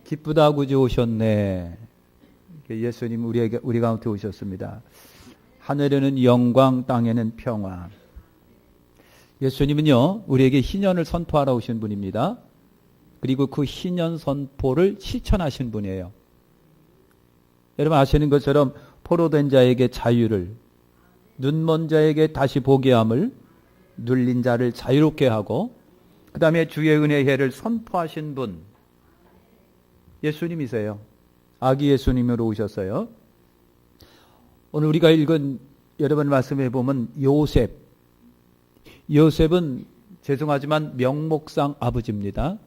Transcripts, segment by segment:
기쁘다 구주 오셨네. 예수님 우리 가운데 오셨습니다. 하늘에는 영광, 땅에는 평화. 예수님은요, 우리에게 희년을 선포하러 오신 분입니다. 그리고 그 희년 선포를 실천하신 분이에요. 여러분 아시는 것처럼 포로된 자에게 자유를, 눈먼 자에게 다시 보게 함을, 눌린 자를 자유롭게 하고, 그 다음에 주의 은혜의 해를 선포하신 분, 예수님이세요. 아기 예수님으로 오셨어요. 오늘 우리가 읽은 여러분 말씀해 보면 요셉은 죄송하지만 명목상 아버지입니다.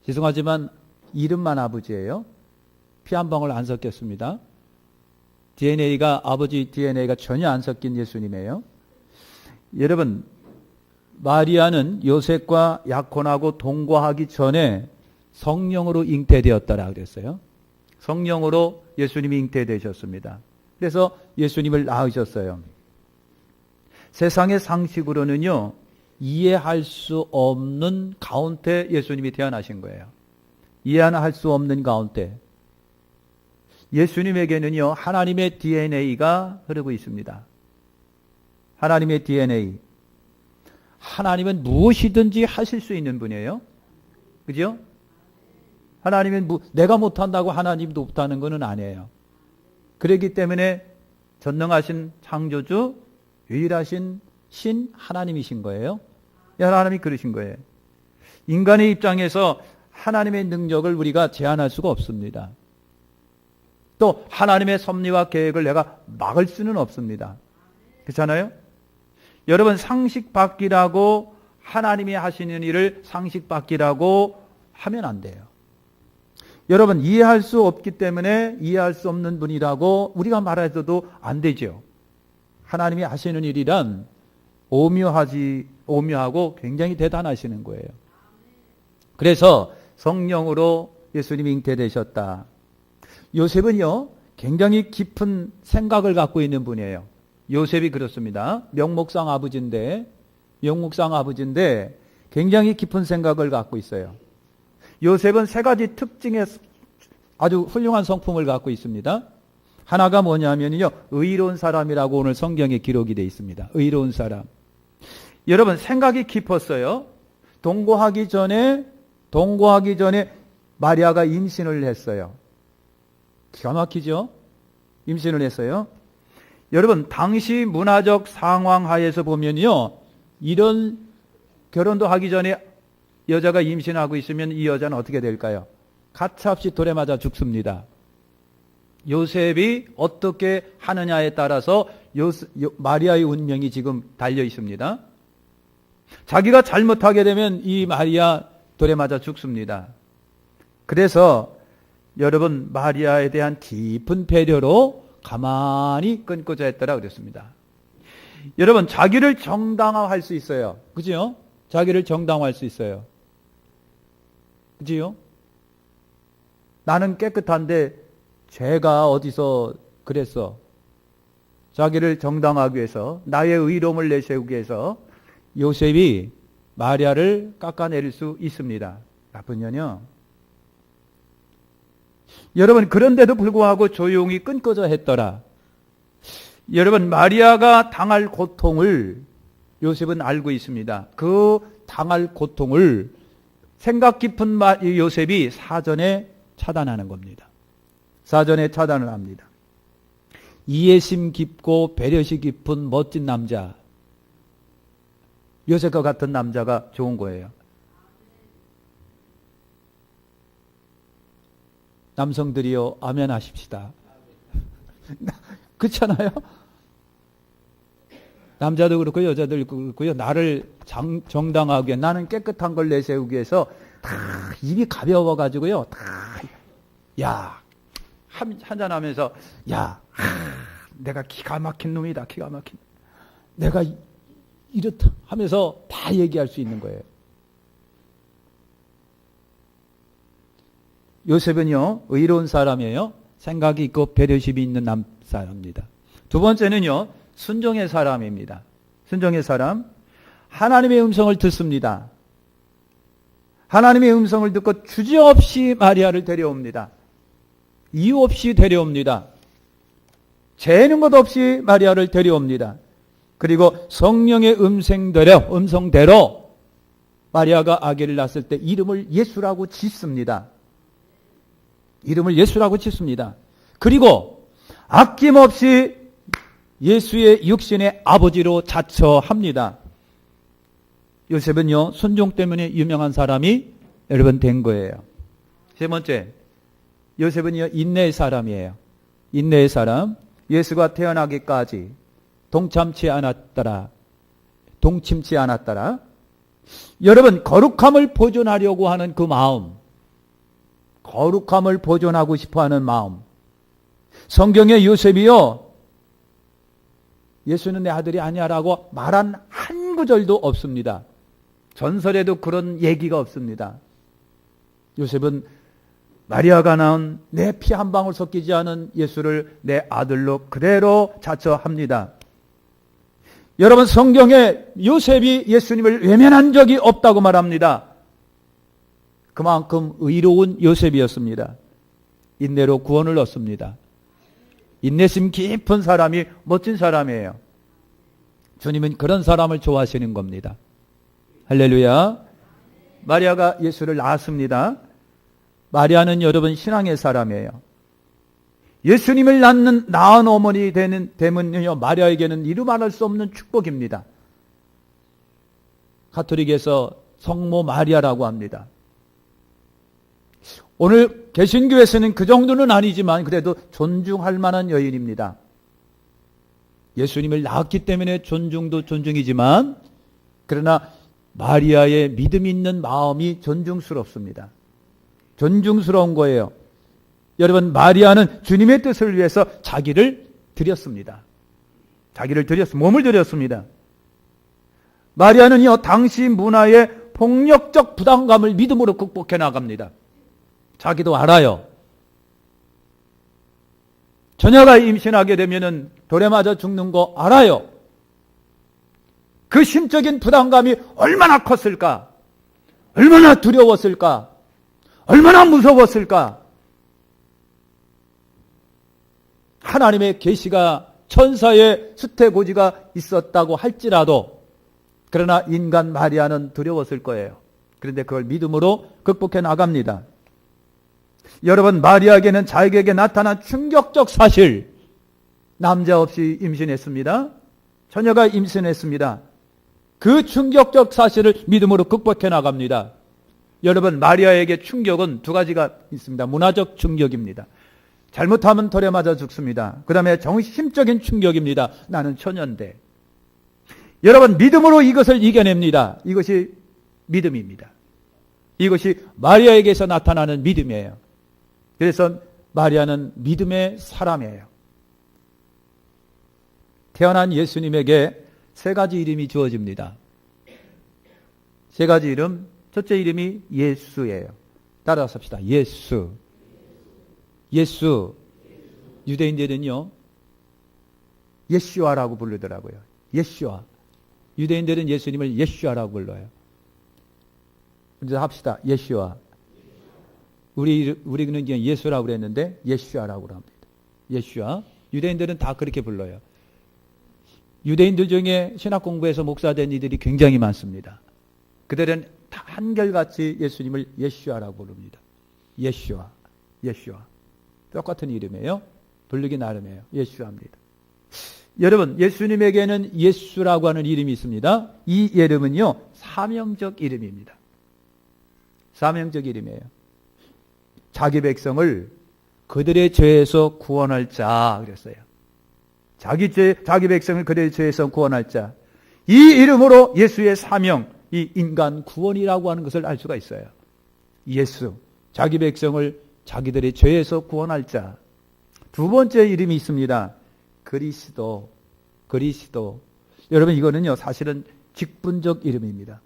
죄송하지만 이름만 아버지예요. 피 한 방울 안 섞였습니다. DNA가 아버지 DNA가 전혀 안 섞인 예수님이에요. 여러분 마리아는 요셉과 약혼하고 동거하기 전에 성령으로 잉태되었다라 그랬어요. 성령으로 예수님이 잉태되셨습니다. 그래서 예수님을 낳으셨어요. 세상의 상식으로는요, 이해할 수 없는 가운데 예수님이 태어나신 거예요. 이해할 수 없는 가운데. 예수님에게는요, 하나님의 DNA가 흐르고 있습니다. 하나님의 DNA. 하나님은 무엇이든지 하실 수 있는 분이에요. 그죠? 하나님은 내가 못한다고 하나님도 못하는 것은 아니에요. 그렇기 때문에 전능하신 창조주, 유일하신 신 하나님이신 거예요. 하나님이 그러신 거예요. 인간의 입장에서 하나님의 능력을 우리가 제한할 수가 없습니다. 또 하나님의 섭리와 계획을 내가 막을 수는 없습니다. 그렇잖아요? 여러분 상식 밖이라고 하나님이 하시는 일을 상식 밖이라고 하면 안 돼요. 여러분 이해할 수 없기 때문에 이해할 수 없는 분이라고 우리가 말해서도 안 되죠. 하나님이 하시는 일이란 오묘하고 굉장히 대단하시는 거예요. 그래서 성령으로 예수님이 잉태되셨다. 요셉은요 굉장히 깊은 생각을 갖고 있는 분이에요. 요셉이 그렇습니다. 명목상 아버지인데 굉장히 깊은 생각을 갖고 있어요. 요셉은 세 가지 특징의 아주 훌륭한 성품을 갖고 있습니다. 하나가 뭐냐면요, 의로운 사람이라고 오늘 성경에 기록이 되어 있습니다. 의로운 사람. 여러분 생각이 깊었어요. 동거하기 전에 마리아가 임신을 했어요. 기가 막히죠? 임신을 했어요. 여러분 당시 문화적 상황 하에서 보면요, 이런 결혼도 하기 전에 여자가 임신하고 있으면 이 여자는 어떻게 될까요? 가차없이 돌에 맞아 죽습니다. 요셉이 어떻게 하느냐에 따라서 마리아의 운명이 지금 달려 있습니다. 자기가 잘못하게 되면 이 마리아 돌에 맞아 죽습니다. 그래서 여러분 마리아에 대한 깊은 배려로 가만히 끊고자 했더라 그랬습니다. 여러분 자기를 정당화할 수 있어요. 그죠? 자기를 정당화할 수 있어요. 그지요? 나는 깨끗한데 죄가 어디서 그랬어? 자기를 정당하기 위해서, 나의 의로움을 내세우기 위해서 요셉이 마리아를 깎아내릴 수 있습니다. 나쁜 년이요. 여러분 그런데도 불구하고 조용히 끊고자 했더라. 여러분 마리아가 당할 고통을 요셉은 알고 있습니다. 그 당할 고통을 생각 깊은 요셉이 사전에 차단하는 겁니다. 사전에 차단을 합니다. 이해심 깊고 배려심 깊은 멋진 남자, 요셉과 같은 남자가 좋은 거예요. 남성들이요, 아멘 하십시다. 그렇잖아요? 남자도 그렇고 여자도 그렇고요. 나를 정당하게, 나는 깨끗한 걸 내세우기 위해서 다 입이 가벼워가지고요. 다 한잔하면서 내가 기가 막힌 놈이다. 기가 막힌. 내가 이렇다 하면서 다 얘기할 수 있는 거예요. 요셉은요, 의로운 사람이에요. 생각이 있고 배려심이 있는 남사입니다. 두 번째는요, 순종의 사람입니다. 순종의 사람. 하나님의 음성을 듣습니다. 하나님의 음성을 듣고 주저없이 마리아를 데려옵니다. 이유 없이 데려옵니다. 재는 것 없이 마리아를 데려옵니다. 그리고 성령의 음성대로 마리아가 아기를 낳았을 때 이름을 예수라고 짓습니다. 이름을 예수라고 짓습니다. 그리고 아낌없이 예수의 육신의 아버지로 자처합니다. 요셉은요, 순종 때문에 유명한 사람이 여러분 된 거예요. 세 번째, 요셉은요, 인내의 사람이에요. 인내의 사람. 예수가 태어나기까지 동침치 않았더라. 여러분, 거룩함을 보존하려고 하는 그 마음, 거룩함을 보존하고 싶어 하는 마음. 성경의 요셉이요, 예수는 내 아들이 아니야라고 말한 한 구절도 없습니다. 전설에도 그런 얘기가 없습니다. 요셉은 마리아가 낳은 내 피 한 방울 섞이지 않은 예수를 내 아들로 그대로 자처합니다. 여러분, 성경에 요셉이 예수님을 외면한 적이 없다고 말합니다. 그만큼 의로운 요셉이었습니다. 인내로 구원을 얻습니다. 인내심 깊은 사람이 멋진 사람이에요. 주님은 그런 사람을 좋아하시는 겁니다. 할렐루야. 마리아가 예수를 낳았습니다. 마리아는 여러분 신앙의 사람이에요. 예수님을 낳은 어머니 되면요, 마리아에게는 이루 말할 수 없는 축복입니다. 가톨릭에서 성모 마리아라고 합니다. 오늘 개신교에서는 그 정도는 아니지만 그래도 존중할 만한 여인입니다. 예수님을 낳았기 때문에 존중도 존중이지만, 그러나 마리아의 믿음 있는 마음이 존중스럽습니다. 존중스러운 거예요. 여러분, 마리아는 주님의 뜻을 위해서 자기를 드렸습니다. 몸을 드렸습니다. 마리아는요, 당시 문화의 폭력적 부담감을 믿음으로 극복해 나갑니다. 자기도 알아요. 처녀가 임신하게 되면은 돌에 맞아 죽는 거 알아요. 그 심적인 부담감이 얼마나 컸을까? 얼마나 두려웠을까? 얼마나 무서웠을까? 하나님의 계시가, 천사의 수태고지가 있었다고 할지라도, 그러나 인간 마리아는 두려웠을 거예요. 그런데 그걸 믿음으로 극복해 나갑니다. 여러분, 마리아에게는 자기에게 나타난 충격적 사실, 남자 없이 임신했습니다. 처녀가 임신했습니다. 그 충격적 사실을 믿음으로 극복해 나갑니다. 여러분, 마리아에게 충격은 두 가지가 있습니다. 문화적 충격입니다. 잘못하면 돌에 맞아 죽습니다. 그 다음에 정신적인 충격입니다. 나는 처녀인데. 여러분, 믿음으로 이것을 이겨냅니다. 이것이 믿음입니다. 이것이 마리아에게서 나타나는 믿음이에요. 그래서 마리아는 믿음의 사람이에요. 태어난 예수님에게 세 가지 이름이 주어집니다. 세 가지 이름. 첫째 이름이 예수예요. 따라서 합시다. 예수. 예수. 유대인들은요, 예슈아라고 부르더라고요. 예슈아. 유대인들은 예수님을 예슈아라고 불러요. 이제 합시다. 예슈아. 우리는 그냥 예수라고 그랬는데 예슈아라고 합니다. 예슈아. 유대인들은 다 그렇게 불러요. 유대인들 중에 신학 공부해서 목사된 이들이 굉장히 많습니다. 그들은 다 한결같이 예수님을 예슈아라고 부릅니다. 예슈아. 똑같은 이름이에요. 부르기 나름이에요. 예슈아입니다. 여러분, 예수님에게는 예수라고 하는 이름이 있습니다. 이 이름은요, 사명적 이름입니다. 사명적 이름이에요. 자기 백성을 그들의 죄에서 구원할 자 그랬어요. 자기 백성을 그들의 죄에서 구원할 자. 이 이름으로 예수의 사명, 이 인간 구원이라고 하는 것을 알 수가 있어요. 예수, 자기 백성을 자기들의 죄에서 구원할 자. 두 번째 이름이 있습니다. 그리스도. 여러분, 이거는요, 사실은 직분적 이름입니다.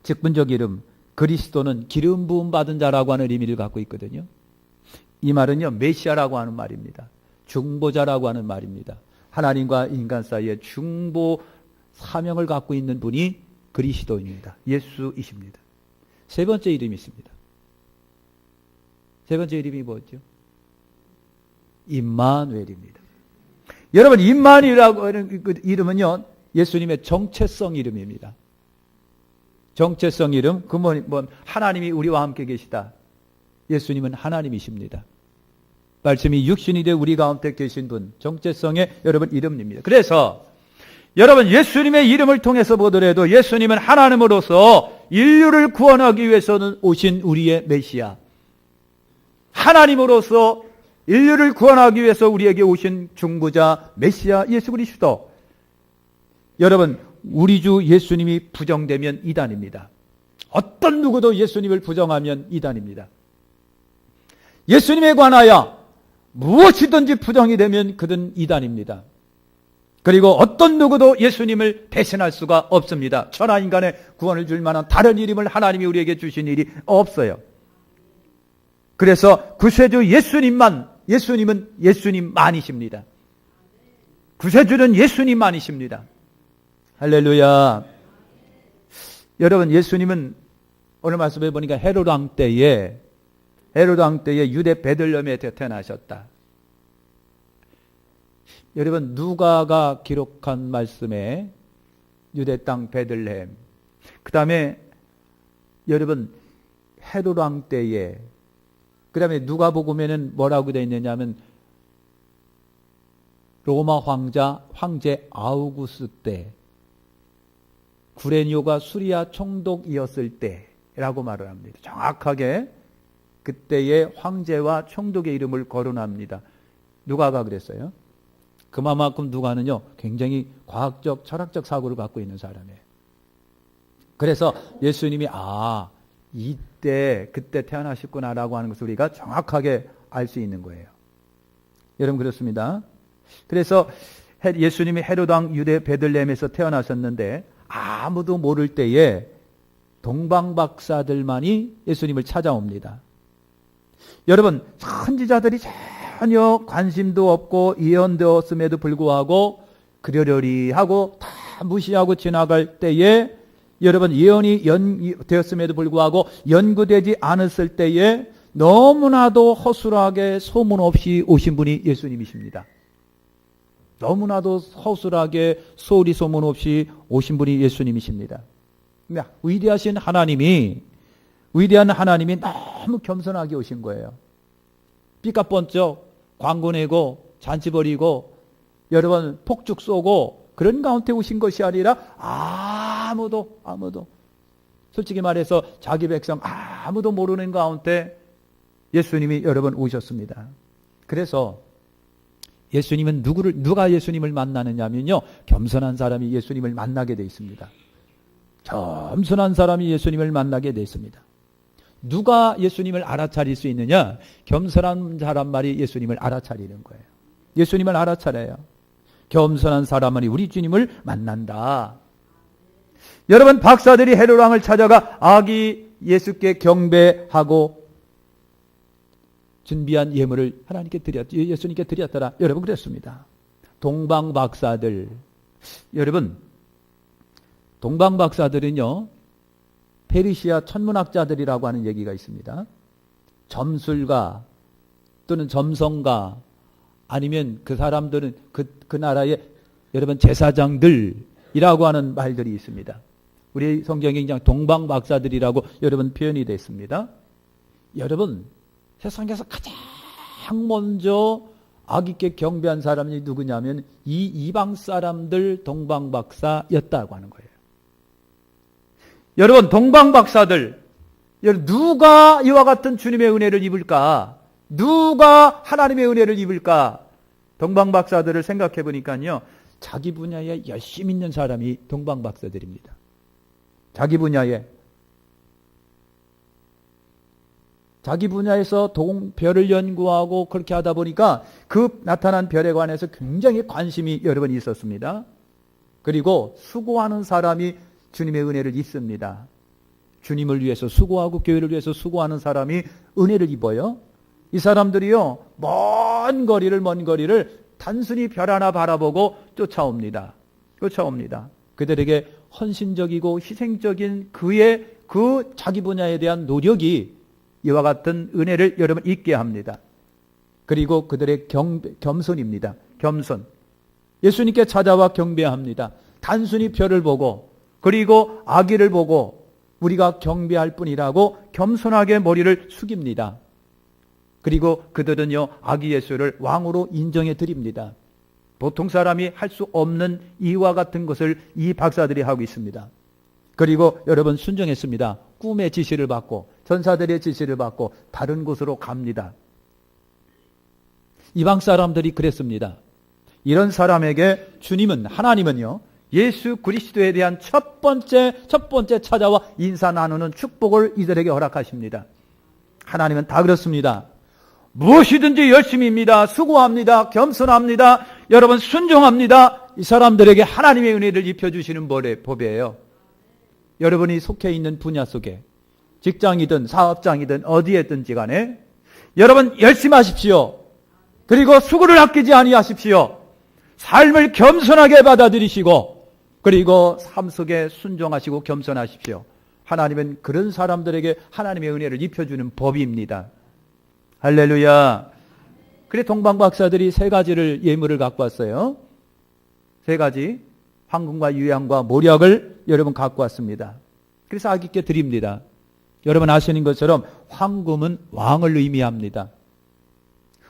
직분적 이름. 그리스도는 기름 부음 받은 자라고 하는 의미를 갖고 있거든요. 이 말은요, 메시아라고 하는 말입니다. 중보자라고 하는 말입니다. 하나님과 인간 사이에 중보 사명을 갖고 있는 분이 그리스도입니다. 예수이십니다. 세 번째 이름이 있습니다. 세 번째 이름이 뭐죠? 임마누엘입니다. 여러분, 임마누엘이라고 하는 그 이름은요, 예수님의 정체성 이름입니다. 정체성 이름, 그 하나님이 우리와 함께 계시다. 예수님은 하나님이십니다. 말씀이 육신이 되어 우리 가운데 계신 분, 정체성의 여러분 이름입니다. 그래서 여러분, 예수님의 이름을 통해서 보더라도 예수님은 하나님으로서 인류를 구원하기 위해서는 오신 우리의 메시아, 하나님으로서 인류를 구원하기 위해서 우리에게 오신 중보자 메시아 예수 그리스도. 여러분, 우리 주 예수님이 부정되면 이단입니다. 어떤 누구도 예수님을 부정하면 이단입니다. 예수님에 관하여 무엇이든지 부정이 되면 그는 이단입니다. 그리고 어떤 누구도 예수님을 배신할 수가 없습니다. 천하 인간의 구원을 줄 만한 다른 이름을 하나님이 우리에게 주신 일이 없어요. 그래서 구세주 예수님은 예수님만이십니다. 구세주는 예수님만이십니다. 할렐루야. 여러분, 예수님은 오늘 말씀해 보니까 헤롯 왕 때에 유대 베들레헴에 태어나셨다. 여러분, 누가가 기록한 말씀에 유대 땅 베들레헴, 그 다음에 여러분 헤롯 왕 때에, 그 다음에 누가복음에는 뭐라고 되어 있느냐면 로마 황제 아우구스 때, 구레뇨가 수리아 총독이었을 때라고 말을 합니다. 정확하게 그때의 황제와 총독의 이름을 거론합니다. 누가가 그랬어요. 그만큼 누가는요, 굉장히 과학적, 철학적 사고를 갖고 있는 사람이에요. 그래서 예수님이 그때 태어나셨구나라고 하는 것을 우리가 정확하게 알 수 있는 거예요. 여러분, 그렇습니다. 그래서 예수님이 헤롯 왕 유대 베들레헴에서 태어나셨는데 아무도 모를 때에 동방박사들만이 예수님을 찾아옵니다. 여러분, 선지자들이 전혀 관심도 없고 예언되었음에도 불구하고 그러려니 하고 다 무시하고 지나갈 때에, 여러분, 예언이 되었음에도 불구하고 연구되지 않았을 때에 너무나도 허술하게 소문 없이 오신 분이 예수님이십니다. 너무나도 허술하게 소리 소문 없이 오신 분이 예수님이십니다. 위대한 하나님이 너무 겸손하게 오신 거예요. 삐까뻔쩍 광고 내고 잔치 벌이고 여러분 폭죽 쏘고 그런 가운데 오신 것이 아니라 아무도 솔직히 말해서 자기 백성 아무도 모르는 가운데 예수님이 여러분 오셨습니다. 그래서 예수님은 누가 예수님을 만나느냐면요, 겸손한 사람이 예수님을 만나게 되어 있습니다. 겸손한 사람이 예수님을 만나게 되어 있습니다. 누가 예수님을 알아차릴 수 있느냐? 겸손한 사람만이 예수님을 알아차리는 거예요. 예수님을 알아차려요. 겸손한 사람만이 우리 주님을 만난다. 여러분, 박사들이 헤롯 왕을 찾아가 아기 예수께 경배하고 준비한 예물을 예수님께 드렸더라. 여러분, 그랬습니다. 동방박사들. 여러분, 동방박사들은요, 페르시아 천문학자들이라고 하는 얘기가 있습니다. 점술가 또는 점성가, 아니면 그 사람들은 그 나라의 여러분 제사장들이라고 하는 말들이 있습니다. 우리 성경에 그냥 동방박사들이라고 여러분 표현이 되어 있습니다. 여러분, 세상에서 가장 먼저 아기께 경배한 사람이 누구냐면 이 이방 사람들 동방박사였다고 하는 거예요. 여러분, 동방박사들, 누가 이와 같은 주님의 은혜를 입을까? 누가 하나님의 은혜를 입을까? 동방박사들을 생각해 보니까요, 자기 분야에 열심히 있는 사람이 동방박사들입니다. 자기 분야에서 별을 연구하고 그렇게 하다 보니까 그 나타난 별에 관해서 굉장히 관심이 여러분 있었습니다. 그리고 수고하는 사람이 주님의 은혜를 입습니다. 주님을 위해서 수고하고 교회를 위해서 수고하는 사람이 은혜를 입어요. 이 사람들이요, 먼 거리를 단순히 별 하나 바라보고 쫓아옵니다. 그들에게 헌신적이고 희생적인 그의 그 자기 분야에 대한 노력이 이와 같은 은혜를 여러분 있게 합니다. 그리고 그들의 겸손입니다. 겸손. 예수님께 찾아와 경배합니다. 단순히 별을 보고 그리고 아기를 보고 우리가 경배할 뿐이라고 겸손하게 머리를 숙입니다. 그리고 그들은요, 아기 예수를 왕으로 인정해 드립니다. 보통 사람이 할 수 없는 이와 같은 것을 이 박사들이 하고 있습니다. 그리고 여러분 순종했습니다. 꿈의 지시를 받고 전사들의 지시를 받고 다른 곳으로 갑니다. 이방 사람들이 그랬습니다. 이런 사람에게 주님은, 하나님은요, 예수 그리스도에 대한 첫 번째 찾아와 인사 나누는 축복을 이들에게 허락하십니다. 하나님은 다 그렇습니다. 무엇이든지 열심히입니다. 수고합니다. 겸손합니다. 여러분 순종합니다. 이 사람들에게 하나님의 은혜를 입혀주시는 법이에요. 여러분이 속해 있는 분야 속에 직장이든 사업장이든 어디에든지 간에 여러분 열심히 하십시오. 그리고 수고를 아끼지 아니하십시오. 삶을 겸손하게 받아들이시고 그리고 삶 속에 순종하시고 겸손하십시오. 하나님은 그런 사람들에게 하나님의 은혜를 입혀주는 법입니다. 할렐루야. 그래 동방 박사들이 세 가지를 예물을 갖고 왔어요. 세 가지. 황금과 유향과 모략을 여러분 갖고 왔습니다. 그래서 아기께 드립니다. 여러분 아시는 것처럼 황금은 왕을 의미합니다.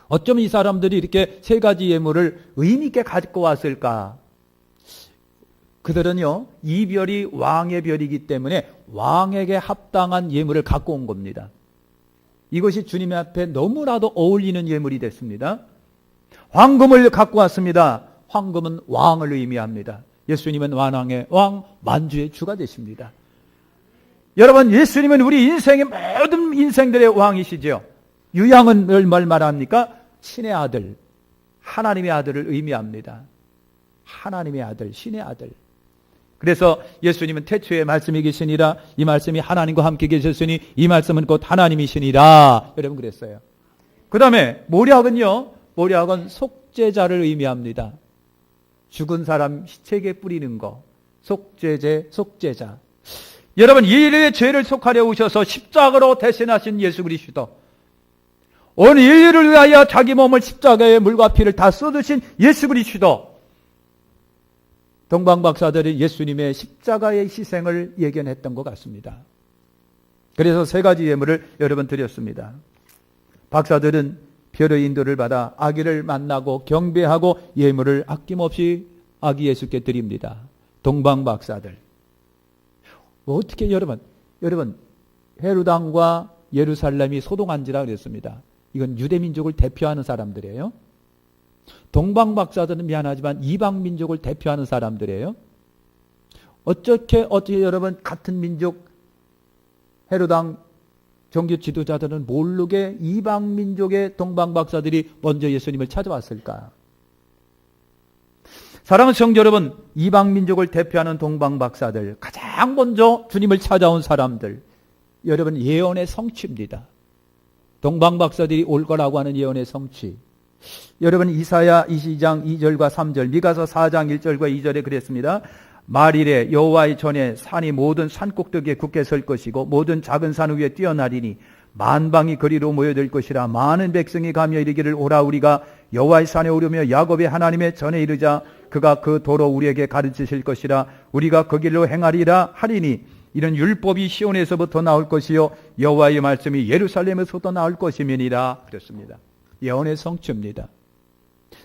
어쩌면 이 사람들이 이렇게 세 가지 예물을 의미 있게 갖고 왔을까? 그들은요, 이 별이 왕의 별이기 때문에 왕에게 합당한 예물을 갖고 온 겁니다. 이것이 주님 앞에 너무나도 어울리는 예물이 됐습니다. 황금을 갖고 왔습니다. 황금은 왕을 의미합니다. 예수님은 만왕의 왕, 만주의 주가 되십니다. 여러분, 예수님은 우리 인생의 모든 인생들의 왕이시죠. 유향은 뭘 말합니까? 신의 아들, 하나님의 아들을 의미합니다. 하나님의 아들, 신의 아들. 그래서 예수님은 태초에 말씀이 계시니라, 이 말씀이 하나님과 함께 계셨으니 이 말씀은 곧 하나님이시니라. 여러분 그랬어요. 그 다음에 모략은요, 모략은 속죄자를 의미합니다. 죽은 사람 시체에 뿌리는 거, 속죄자. 여러분, 인류의 죄를 속하려 오셔서 십자가로 대신하신 예수 그리스도, 온 인류를 위하여 자기 몸을 십자가에 물과 피를 다 쏟으신 예수 그리스도, 동방박사들이 예수님의 십자가의 희생을 예견했던 것 같습니다. 그래서 세 가지 예물을 여러분 드렸습니다. 박사들은 별의 인도를 받아 아기를 만나고 경배하고 예물을 아낌없이 아기 예수께 드립니다. 동방박사들. 어떻게 여러분 헤롯 왕과 예루살렘이 소동한지라 그랬습니다. 이건 유대민족을 대표하는 사람들이에요. 동방박사들은 미안하지만 이방민족을 대표하는 사람들이에요. 어떻게 여러분 같은 민족 헤롯왕 종교 지도자들은 모르게 이방민족의 동방박사들이 먼저 예수님을 찾아왔을까? 사랑하는 성도 여러분, 이방민족을 대표하는 동방박사들, 가장 먼저 주님을 찾아온 사람들, 여러분 예언의 성취입니다. 동방박사들이 올 거라고 하는 예언의 성취. 여러분 이사야 22장 2절과 3절, 미가서 4장 1절과 2절에 그랬습니다. 말일에 여호와의 전에 산이 모든 산꼭대기에 굳게 설 것이고 모든 작은 산 위에 뛰어나리니 만방이 그리로 모여들 것이라. 많은 백성이 가며 이르기를 오라, 우리가 여호와의 산에 오르며 야곱의 하나님의 전에 이르자. 그가 그 도로 우리에게 가르치실 것이라. 우리가 그 길로 행하리라 하리니 이런 율법이 시온에서부터 나올 것이요 여호와의 말씀이 예루살렘에서부터 나올 것이니라 그랬습니다. 예언의 성취입니다.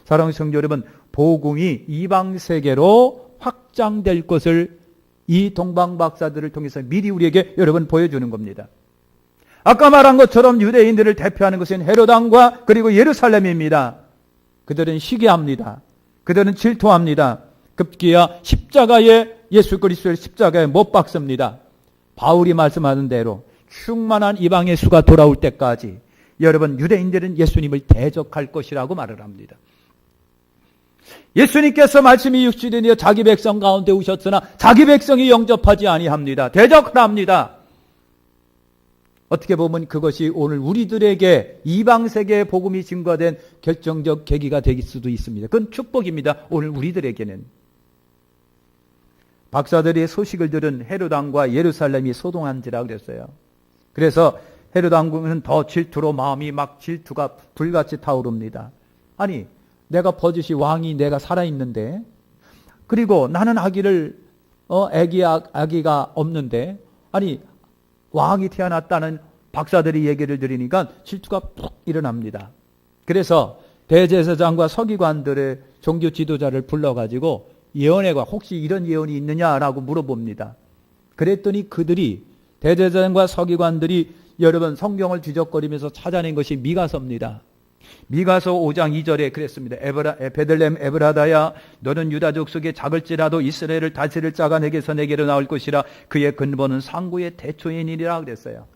사랑하는 성도 여러분, 복음이 이방 세계로 확장될 것을 이 동방박사들을 통해서 미리 우리에게 여러분 보여주는 겁니다. 아까 말한 것처럼 유대인들을 대표하는 것은 헤롯 왕과 그리고 예루살렘입니다. 그들은 시기합니다. 그들은 질투합니다. 급기야 십자가에, 예수 그리스도를 십자가에 못 박습니다. 바울이 말씀하는 대로 충만한 이방의 수가 돌아올 때까지 여러분 유대인들은 예수님을 대적할 것이라고 말을 합니다. 예수님께서 말씀이 육신이되어 자기 백성 가운데 오셨으나 자기 백성이 영접하지 아니합니다. 대적을 합니다. 어떻게 보면 그것이 오늘 우리들에게 이방 세계의 복음이 증거된 결정적 계기가 될 수도 있습니다. 그건 축복입니다. 오늘 우리들에게는. 박사들의 소식을 들은 헤롯 왕과 예루살렘이 소동한지라 그랬어요. 그래서 헤롯 왕은 더 질투로 마음이 막 질투가 불같이 타오릅니다. 아니, 내가 버젓이 왕이 내가 살아있는데, 그리고 나는 아기가 없는데, 아니, 왕이 태어났다는 박사들이 얘기를 들으니까 질투가 푹 일어납니다. 그래서 대제사장과 서기관들의 종교 지도자를 불러가지고 예언회가 혹시 이런 예언이 있느냐라고 물어봅니다. 그랬더니 그들이 대제사장과 서기관들이 여러분 성경을 뒤적거리면서 찾아낸 것이 미가서입니다. 미가서 5장 2절에 그랬습니다. 베들레헴 에브라다야, 너는 유다족 속에 작을지라도 이스라엘을 다스릴 자가 내게서 내게로 나올 것이라. 그의 근본은 상구의 태초인이라 그랬어요.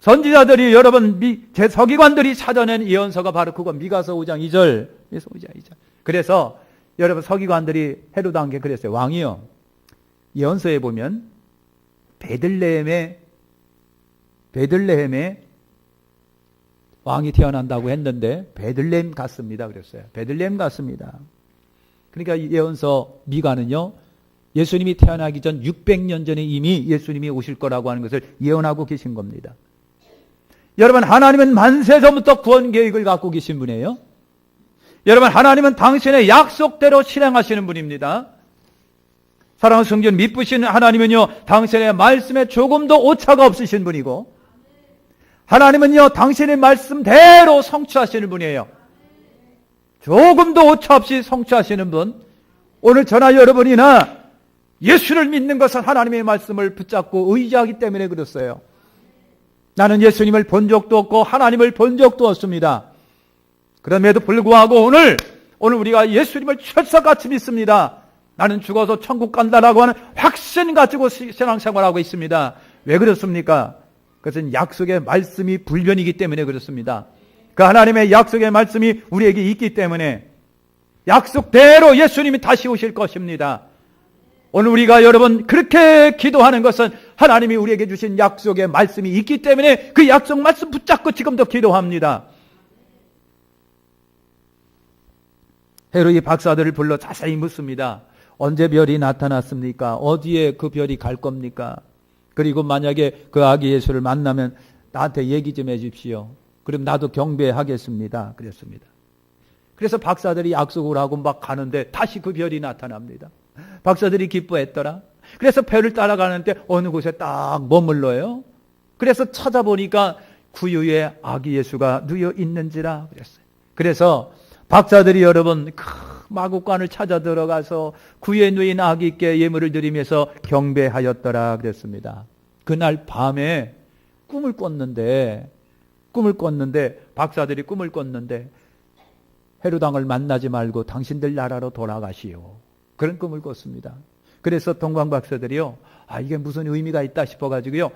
선지자들이 여러분 제 서기관들이 찾아낸 예언서가 바로 그거 미가서 5장 2절. 그래서 여러분 서기관들이 헤롯 왕께 그랬어요. 왕이요, 예언서에 보면 베들레헴에 왕이 태어난다고 했는데 베들레헴 같습니다 그랬어요. 베들레헴 같습니다. 그러니까 예언서 미가는요, 예수님이 태어나기 전 600년 전에 이미 예수님이 오실 거라고 하는 것을 예언하고 계신 겁니다. 여러분, 하나님은 만세 전부터 구원 계획을 갖고 계신 분이에요. 여러분, 하나님은 당신의 약속대로 실행하시는 분입니다. 사랑하는 성전 믿으시는 하나님은요, 당신의 말씀에 조금도 오차가 없으신 분이고, 하나님은요, 당신의 말씀대로 성취하시는 분이에요. 조금도 오차 없이 성취하시는 분. 오늘 저나 여러분이나 예수를 믿는 것은 하나님의 말씀을 붙잡고 의지하기 때문에 그렇어요. 나는 예수님을 본 적도 없고 하나님을 본 적도 없습니다. 그럼에도 불구하고 오늘 우리가 예수님을 철석같이 믿습니다. 나는 죽어서 천국 간다라고 하는 확신 가지고 신앙생활하고 있습니다. 왜 그렇습니까? 그것은 약속의 말씀이 불변이기 때문에 그렇습니다. 그 하나님의 약속의 말씀이 우리에게 있기 때문에 약속대로 예수님이 다시 오실 것입니다. 오늘 우리가 여러분 그렇게 기도하는 것은 하나님이 우리에게 주신 약속의 말씀이 있기 때문에 그 약속 말씀 붙잡고 지금도 기도합니다. 헤롯이 박사들을 불러 자세히 묻습니다. 언제 별이 나타났습니까? 어디에 그 별이 갈 겁니까? 그리고 만약에 그 아기 예수를 만나면 나한테 얘기 좀 해주십시오. 그럼 나도 경배하겠습니다. 그랬습니다. 그래서 박사들이 약속을 하고 막 가는데 다시 그 별이 나타납니다. 박사들이 기뻐했더라. 그래서 별을 따라가는데 어느 곳에 딱 머물러요. 그래서 찾아보니까 구유에 아기 예수가 누워 있는지라 그랬어요. 그래서 박사들이 여러분 마구간을 찾아 들어가서 구유에 누인 아기께 예물을 드리면서 경배하였더라 그랬습니다. 그날 밤에 꿈을 꿨는데 박사들이 꿈을 꿨는데 헤롯 왕을 만나지 말고 당신들 나라로 돌아가시오. 그런 꿈을 꿨습니다. 그래서 동방 박사들이요, 이게 무슨 의미가 있다 싶어가지고요,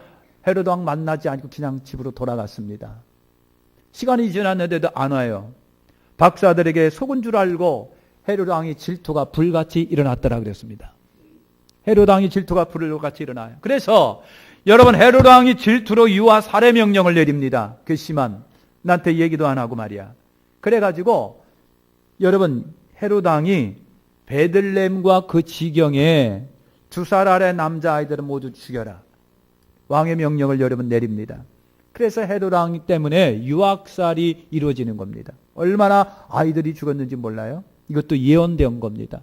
헤롯 왕 만나지 않고 그냥 집으로 돌아갔습니다. 시간이 지났는데도 안 와요. 박사들에게 속은 줄 알고 헤롯 왕이 질투가 불같이 일어났더라 그랬습니다. 헤롯 왕이 질투가 불같이 일어나요. 그래서 여러분, 헤롯 왕이 질투로 유아 살해 명령을 내립니다. 그 심한, 나한테 얘기도 안 하고 말이야. 그래가지고 여러분, 헤롯 왕이 베들레헴과 그 지경에 2살 아래 남자아이들은 모두 죽여라. 왕의 명령을 여러분 내립니다. 그래서 헤롯 왕 때문에 유학살이 이루어지는 겁니다. 얼마나 아이들이 죽었는지 몰라요? 이것도 예언된 겁니다.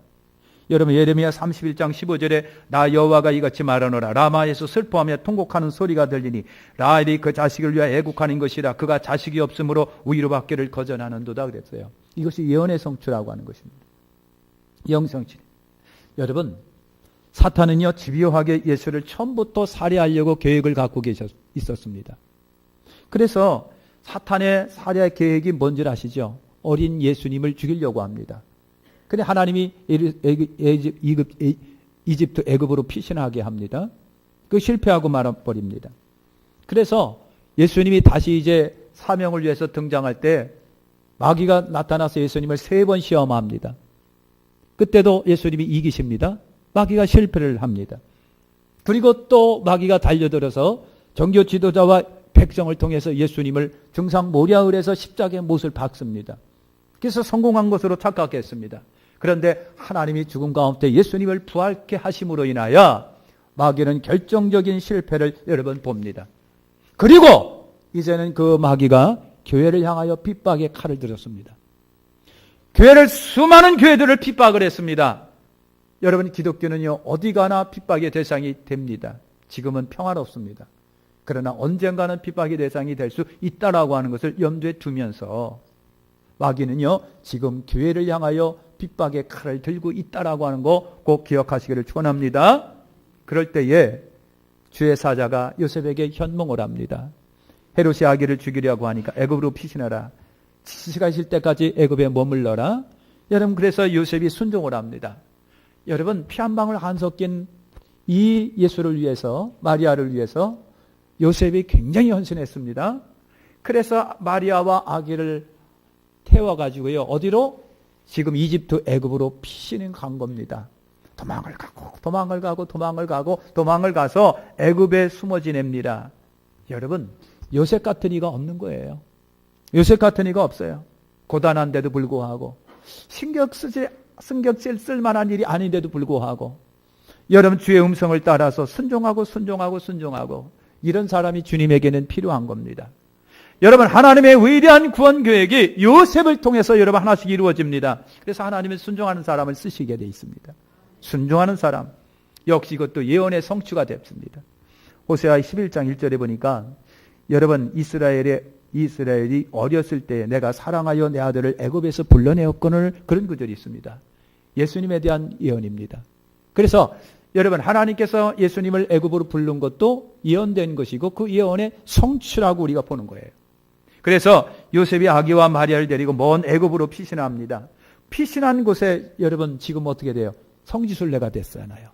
여러분, 예레미야 31장 15절에 나 여호와가 이같이 말하노라. 라마에서 슬퍼하며 통곡하는 소리가 들리니 라헬이 그 자식을 위하여 애국하는 것이라. 그가 자식이 없으므로 위로받기를 거절하는도다 그랬어요. 이것이 예언의 성취라고 하는 것입니다. 영성치. 여러분, 사탄은요, 집요하게 예수를 처음부터 살해하려고 계획을 갖고 있었습니다. 그래서 사탄의 살해 계획이 뭔지 아시죠? 어린 예수님을 죽이려고 합니다. 근데 하나님이 이집트 애굽으로 피신하게 합니다. 그 실패하고 말아버립니다. 그래서 예수님이 다시 이제 사명을 위해서 등장할 때 마귀가 나타나서 예수님을 3번 시험합니다. 그때도 예수님이 이기십니다. 마귀가 실패를 합니다. 그리고 또 마귀가 달려들어서 종교 지도자와 백성을 통해서 예수님을 등상 모략을 해서 십자가의 못을 박습니다. 그래서 성공한 것으로 착각했습니다. 그런데 하나님이 죽음 가운데 예수님을 부활케 하심으로 인하여 마귀는 결정적인 실패를 여러분 봅니다. 그리고 이제는 그 마귀가 교회를 향하여 핍박의 칼을 들었습니다. 수많은 교회들을 핍박을 했습니다. 여러분, 기독교는요, 어디 가나 핍박의 대상이 됩니다. 지금은 평화롭습니다. 그러나 언젠가는 핍박의 대상이 될 수 있다라고 하는 것을 염두에 두면서 마귀는요, 지금 교회를 향하여 핍박의 칼을 들고 있다라고 하는 거 꼭 기억하시기를 축원합니다. 그럴 때에 주의 사자가 요셉에게 현몽을 합니다. 헤롯이 아기를 죽이려고 하니까 애굽으로 피신하라. 지시가 있을 때까지 애굽에 머물러라. 여러분, 그래서 요셉이 순종을 합니다. 여러분, 피 한 방울 안 섞인 이 예수를 위해서, 마리아를 위해서 요셉이 굉장히 헌신했습니다. 그래서 마리아와 아기를 태워가지고요, 어디로? 지금 이집트 애굽으로 피신해 간 겁니다. 도망을 가서 애굽에 숨어 지냅니다. 여러분, 요셉 같은 이가 없는 거예요. 요셉 같은 이가 없어요. 고단한데도 불구하고, 신경 쓸 만한 일이 아닌데도 불구하고, 여러분, 주의 음성을 따라서 순종하고 이런 사람이 주님에게는 필요한 겁니다. 여러분, 하나님의 위대한 구원 계획이 요셉을 통해서 여러분 하나씩 이루어집니다. 그래서 하나님은 순종하는 사람을 쓰시게 되어 있습니다. 순종하는 사람, 역시 이것도 예언의 성취가 됐습니다. 호세아 11장 1절에 보니까 여러분, 이스라엘이 어렸을 때 내가 사랑하여 내 아들을 애굽에서 불러내었거늘, 그런 구절이 있습니다. 예수님에 대한 예언입니다. 그래서 여러분, 하나님께서 예수님을 애굽으로 부른 것도 예언된 것이고 그 예언의 성취라고 우리가 보는 거예요. 그래서 요셉이 아기와 마리아를 데리고 먼 애굽으로 피신합니다. 피신한 곳에 여러분 지금 어떻게 돼요? 성지순례가 됐잖아요.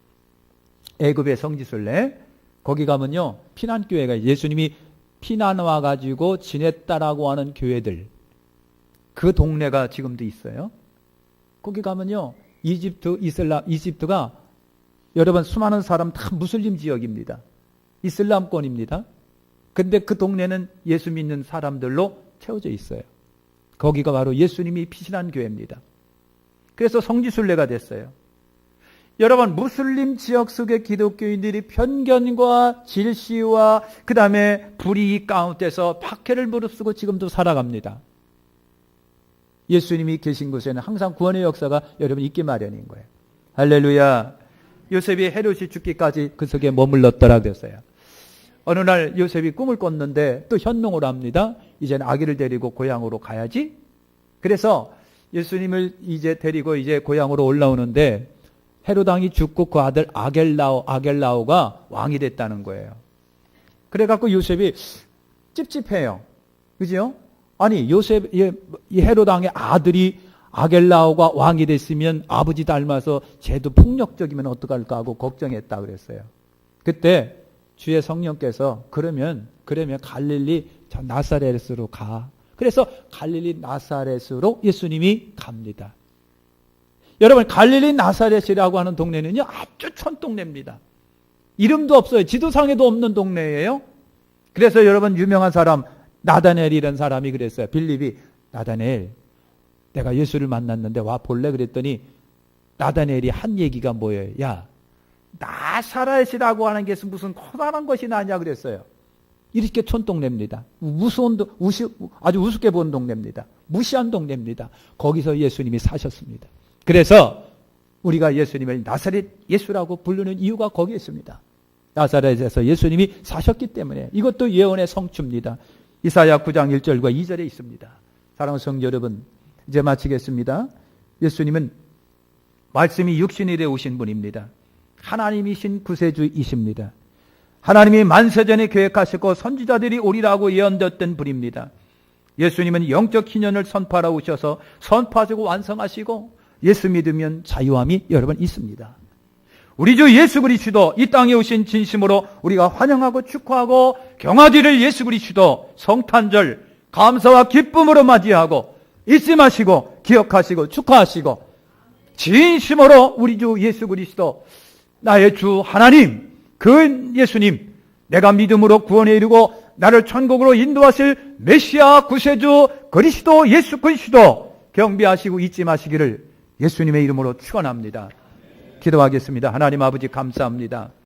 애굽의 성지순례. 거기 가면요, 피난교회가, 예수님이 피난 와가지고 지냈다라고 하는 교회들, 그 동네가 지금도 있어요. 거기 가면요, 이집트가 여러분 수많은 사람 다 무슬림 지역입니다. 이슬람권입니다. 근데 그 동네는 예수 믿는 사람들로 채워져 있어요. 거기가 바로 예수님이 피신한 교회입니다. 그래서 성지순례가 됐어요. 여러분, 무슬림 지역 속의 기독교인들이 편견과 질시와 그 다음에 불이익 가운데서 박해를 무릅쓰고 지금도 살아갑니다. 예수님이 계신 곳에는 항상 구원의 역사가 여러분 있기 마련인 거예요. 할렐루야. 요셉이 헤롯이 죽기까지 그 속에 머물렀더라 그랬어요. 어느 날 요셉이 꿈을 꿨는데 또 현몽을 합니다. 이제는 아기를 데리고 고향으로 가야지. 그래서 예수님을 이제 데리고 이제 고향으로 올라오는데 헤롯 왕이 죽고 그 아들 아겔라오가 왕이 됐다는 거예요. 그래갖고 요셉이 찝찝해요. 그죠? 아니, 이 헤롯 왕의 아들이 아겔라오가 왕이 됐으면 아버지 닮아서 쟤도 폭력적이면 어떡할까 하고 걱정했다 그랬어요. 그때 주의 성령께서 그러면 갈릴리 나사렛으로 가. 그래서 갈릴리 나사렛으로 예수님이 갑니다. 여러분, 갈릴리 나사렛이라고 하는 동네는요, 아주 촌동네입니다. 이름도 없어요. 지도상에도 없는 동네예요. 그래서 여러분, 유명한 사람 나다넬이라는 사람이 그랬어요. 빌립이, 나다넬, 내가 예수를 만났는데 와 볼래? 그랬더니 나다넬이 한 얘기가 뭐예요? 야, 나사렛이라고 하는 게 무슨 커다란 것이 나냐 그랬어요. 이렇게 촌동네입니다. 아주 우습게 본 동네입니다. 무시한 동네입니다. 거기서 예수님이 사셨습니다. 그래서 우리가 예수님을 나사렛 예수라고 부르는 이유가 거기에 있습니다. 나사렛에서 예수님이 사셨기 때문에. 이것도 예언의 성취입니다. 이사야 9장 1절과 2절에 있습니다. 사랑하는 성도 여러분, 이제 마치겠습니다. 예수님은 말씀이 육신이 되어 오신 분입니다. 하나님이신 구세주이십니다. 하나님이 만세전에 계획하시고 선지자들이 오리라고 예언되었던 분입니다. 예수님은 영적 희년을 선포하러 오셔서 선포하시고 완성하시고 예수 믿으면 자유함이 여러분 있습니다. 우리 주 예수 그리스도 이 땅에 오신 진심으로 우리가 환영하고 축하하고 경화기를 예수 그리스도 성탄절 감사와 기쁨으로 맞이하고 잊지 마시고 기억하시고 축하하시고 진심으로 우리 주 예수 그리스도 나의 주 하나님, 그 예수님, 내가 믿음으로 구원에 이르고 나를 천국으로 인도하실 메시아 구세주 그리스도 예수 그리스도 경배하시고 잊지 마시기를 예수님의 이름으로 축원합니다. 기도하겠습니다. 하나님 아버지 감사합니다.